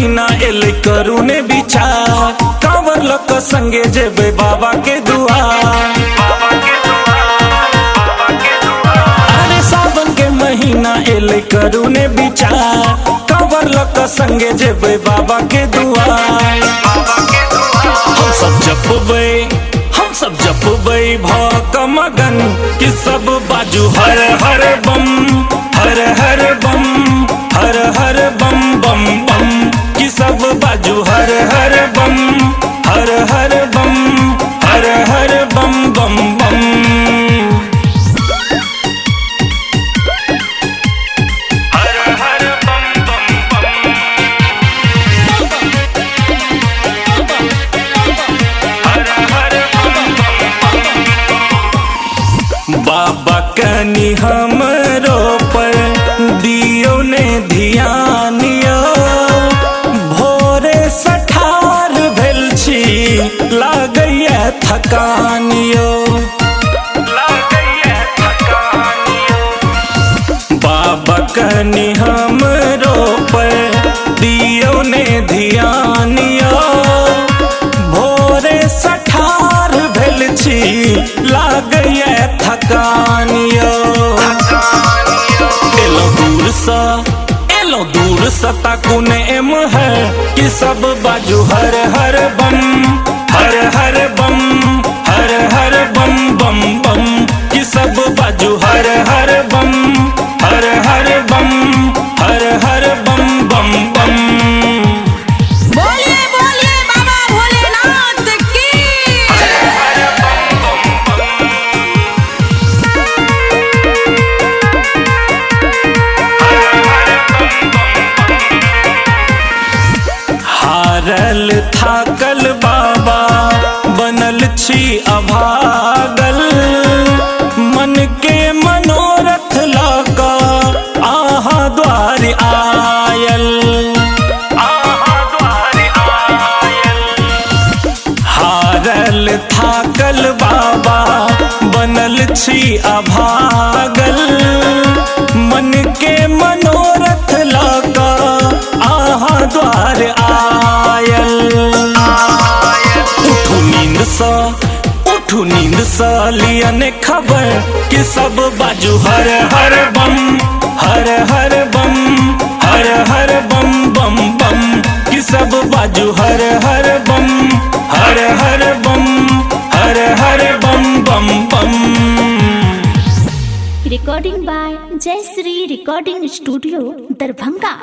महीना एल करूने विचार, कांवर लक संगे जेबे बाबा के दुआर। अरे सावन के महीना एल करूने विचार, कांवर लक संगे जेबे बाबा के दुआर। हम सब जपबै भक मगन कि सब बाजू हर हर बम, हर हर बम, हर हर बम बम बम, कि सब बाजू हर हर बम, हर हर बम, हर हर बम बम बम। बाबा कनी हमरो पर दियो ने ध्यान यो, भोरे सठार भेल छी लागैया थकान यो। बाबा कनी हमरो पर दियो ने ध्यान यो, भोरे सठार भेल छी लागैया थकान यो। एलो दूर सा ताकुने एम है कि सब बाजू हर हर बम, हर हर बम, हर हर बम बम बम, कि सब बाजू हर हर बम, हर हर बम, हर हर बम बम बम। बोलिए बोलिए बाबा भोलेनाथ की। हारल थाकल बाबा बनल छी अभागल, मन के मनोरथ लाका आहा द्वार आयल। हारल थाकल बाबा बनल छी अभागल, मन के मनोरथ लाका आहा द्वार आयल। उठू नींद सा लिया ने खबर कि सब बाजू हर हर बम, हर हर बम, हर हर बम बम बम, कि सब बाजू हर हर बम, हर हर बम, हर हर बम बम बम। Recording by Jayashree Recording Studio, Darbhanga।